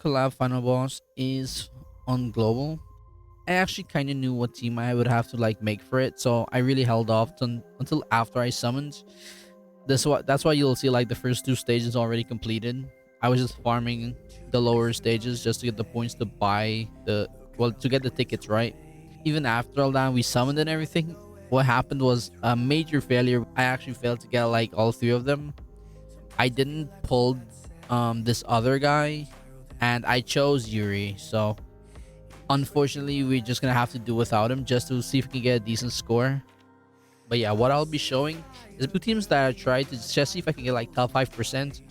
Collab final boss is on global. I actually kind of knew what team I would have to like make for it, so I really held off until after I summoned. That's why you'll see like the first two stages already completed. I was just farming the lower stages just to get the points to buy to get the tickets, right? Even after all that we summoned and everything, what happened was a major failure. I actually failed to get like all three of them. I didn't pull this other guy, and I chose Yuri. So unfortunately, we're just gonna have to do without him just to see if we can get a decent score. But yeah, what I'll be showing is two teams that I tried to just see if I can get like top 5%,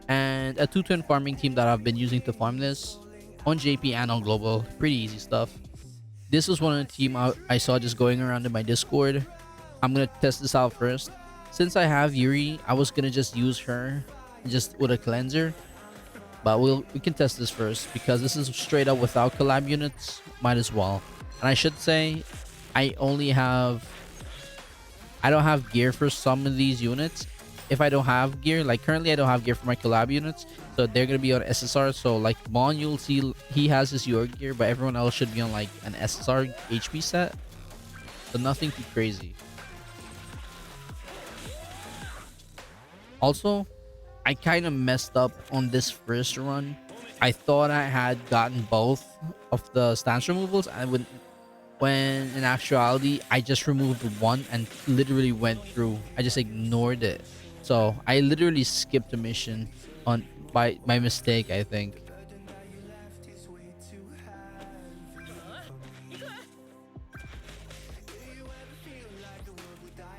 and a two-turn farming team that I've been using to farm this on JP and on global. Pretty easy stuff. This was one of the team I saw just going around in my Discord. I'm gonna test this out first. Since I have Yuri, I was gonna just use her just with a cleanser, but we can test this first because this is straight up without collab units. Might as well. And I should say, I only have I don't have gear for some of these units. If I don't have gear, like currently I don't have gear for my collab units, so they're gonna be on SSR. So like Mon, you'll see he has his your gear, but everyone else should be on like an SSR HP set. So nothing too crazy. Also, I kind of messed up on this first run. I thought I had gotten both of the stance removals, and when in actuality I just removed one and literally went through. I just ignored it. So I literally skipped a mission on by mistake, I think.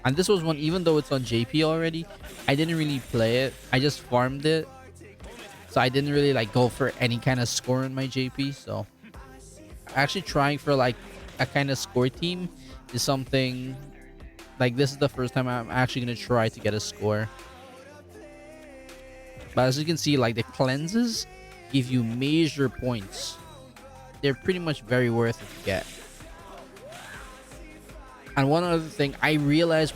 And this was one, even though it's on JP already, I didn't really play it. I just farmed it. So I didn't really like go for any kind of score in my JP. So actually trying for like a kind of score team is something like this is the first time I'm actually gonna try to get a score. But as you can see, like the cleanses give you major points. They're pretty much very worth it to get. And one other thing, I realized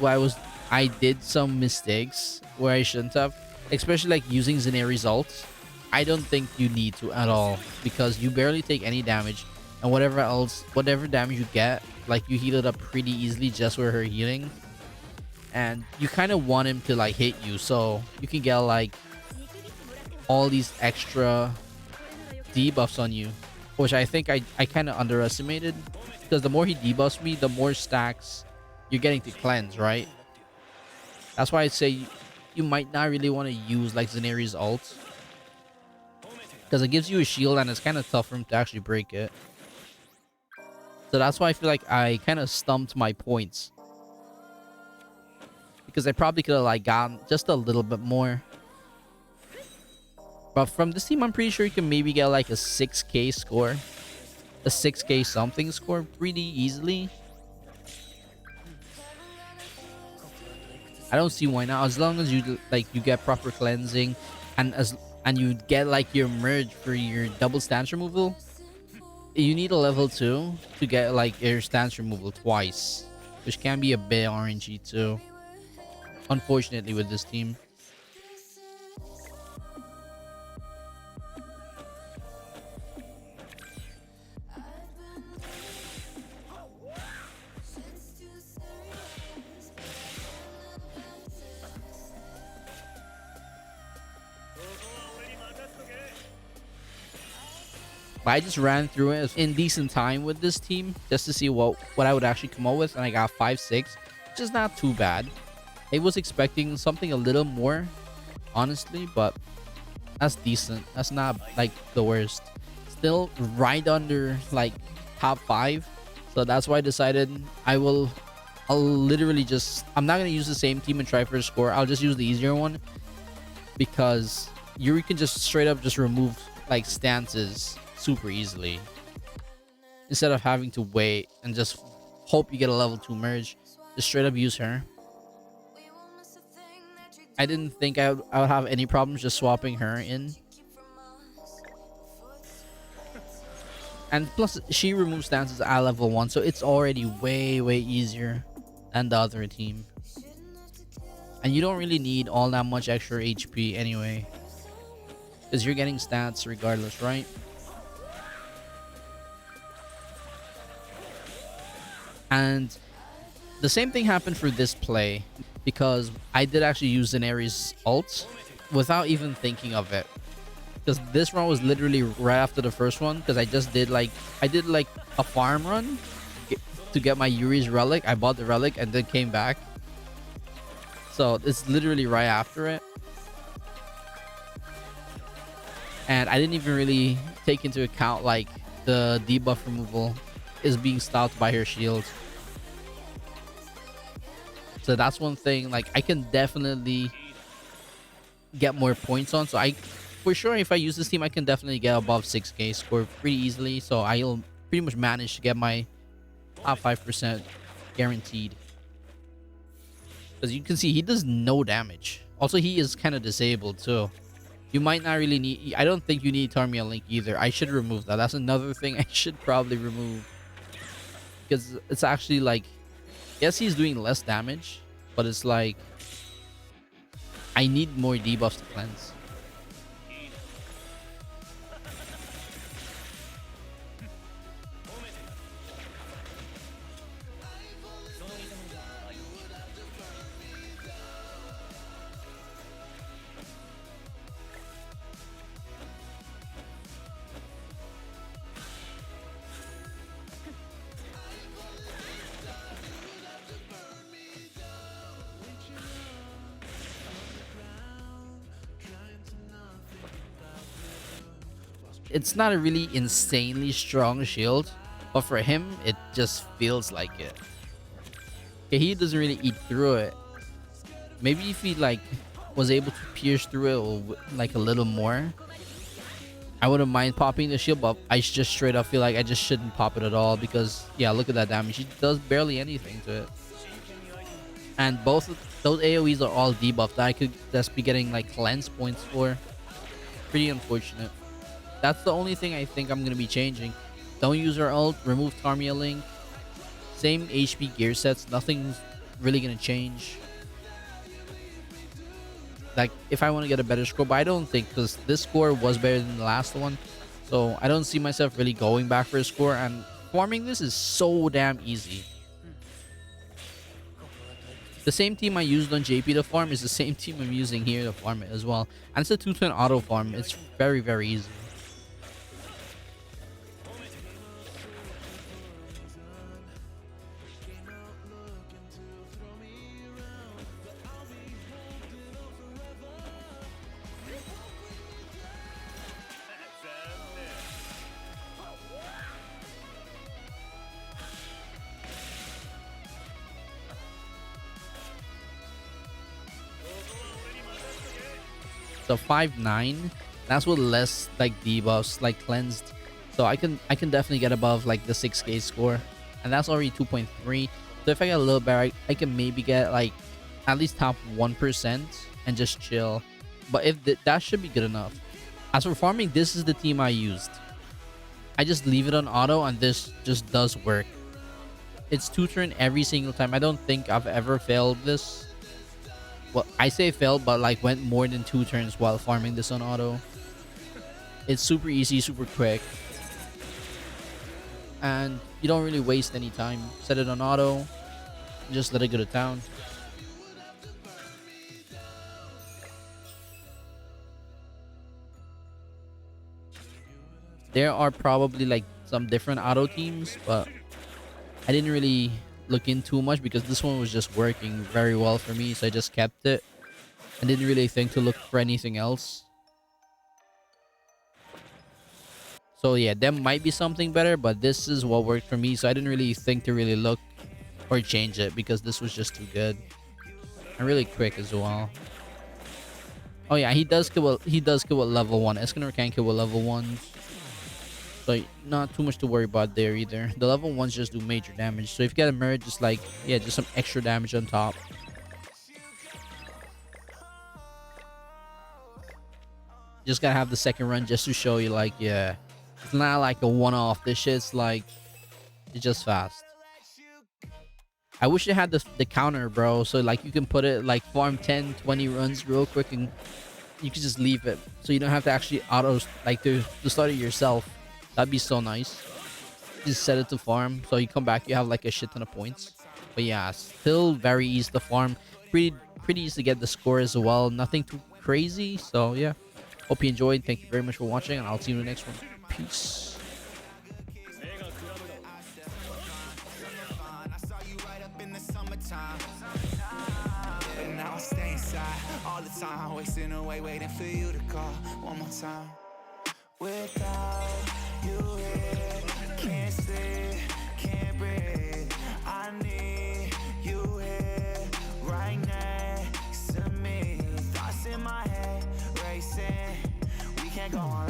I did some mistakes where I shouldn't have, especially like using Zene results. I don't think you need to at all because you barely take any damage, and whatever damage you get, like you heal it up pretty easily just with her healing. And you kind of want him to like hit you so you can get like all these extra debuffs on you, which I think I kind of underestimated, because the more he debuffs me, the more stacks you're getting to cleanse, right? That's why I say you might not really want to use like Zenari's ult, because it gives you a shield and it's kind of tough for him to actually break it. So that's why I feel like I kind of stumped my points, because I probably could have like gotten just a little bit more. But from this team, I'm pretty sure you can maybe get like a 6k score, a 6k something score pretty easily. I don't see why not, as long as you get proper cleansing, and you get like your merge for your double stance removal. You need a level 2 to get like your stance removal twice, which can be a bit RNG too, unfortunately, with this team. But I just ran through it in decent time with this team just to see what I would actually come up with, and I got 5-6, which is not too bad. I was expecting something a little more, honestly, but that's decent. That's not like the worst. Still right under like top 5. So that's why I decided I'll literally I'm not gonna use the same team and try for a score. I'll just use the easier one, because Yuri can just straight up just remove like stances super easily, instead of having to wait and just hope you get a level 2 merge. Just straight up use her. I didn't think I would have any problems just swapping her in. And plus, she removes stances at level 1, so it's already way easier than the other team. And you don't really need all that much extra HP anyway, because you're getting stats regardless, right? And the same thing happened for this play because I did actually use Daenerys' ult without even thinking of it. Because this run was literally right after the first one. Because I did like a farm run to get my Yuri's relic. I bought the relic and then came back. So it's literally right after it. And I didn't even really take into account like the debuff removal is being stopped by her shield. So that's one thing like I can definitely get more points on. So I for sure if I use this team I can definitely get above 6k score pretty easily. So I'll pretty much manage to get my top 5% guaranteed. Because you can see he does no damage. Also he is kind of disabled too. You might not really need... I don't think you need Tarmia Link either. I should remove that. That's another thing I should probably remove. Because it's actually like... Yes, he's doing less damage. But it's like... I need more debuffs to cleanse. It's not a really insanely strong shield, but for him, it just feels like it. Okay, he doesn't really eat through it. Maybe if he like was able to pierce through it like a little more, I wouldn't mind popping the shield, but I just straight up feel like I just shouldn't pop it at all because yeah, look at that damage. He does barely anything to it. And both of those AoEs are all debuffed that I could just be getting like cleanse points for. Pretty unfortunate. That's the only thing I think I'm going to be changing. Don't use her ult, remove Tarmia Link. Same HP gear sets, nothing's really going to change. Like, if I want to get a better score, but I don't think, because this score was better than the last one. So, I don't see myself really going back for a score, and farming this is so damn easy. The same team I used on JP to farm is the same team I'm using here to farm it as well. And it's a 2-turn auto farm. It's very, very easy. So 5-9, that's with less like debuffs, like cleansed. So I can definitely get above like the 6k score, and that's already 2.3. So if I get a little better, I can maybe get like at least top 1% and just chill. But if that should be good enough. As for farming, this is the team I used. I just leave it on auto, and this just does work. It's 2-turn every single time. I don't think I've ever failed this. Well, I say failed, but like went more than 2 turns while farming this on auto. It's super easy, super quick. And you don't really waste any time. Set it on auto. Just let it go to town. There are probably like some different auto teams, but I didn't really look in too much because this one was just working very well for me, so I just kept it and didn't really think to look for anything else. So yeah, there might be something better, but this is what worked for me, so I didn't really think to really look or change it because this was just too good and really quick as well. Oh yeah, he does kill at level 1. Escanor can kill at level 1. So not too much to worry about there either. The level 1s just do major damage. So if you get a mirror, just like, yeah, just some extra damage on top. Just gotta have the second run just to show you like, yeah, it's not like a one-off. This shit's like, it's just fast. I wish it had the counter, bro. So like you can put it like farm 10, 20 runs real quick and you can just leave it. So you don't have to actually auto like to start it yourself. That'd be so nice. Just set it to farm. So you come back, you have like a shit ton of points. But yeah, still very easy to farm. Pretty easy to get the score as well. Nothing too crazy. So yeah, hope you enjoyed. Thank you very much for watching, and I'll see you in the next one. Peace. But now I stay inside all the time, wasting away, waiting for you to call one more time. Without you here, can't sleep, can't breathe. I need you here, right next to me. Thoughts in my head racing, we can't go on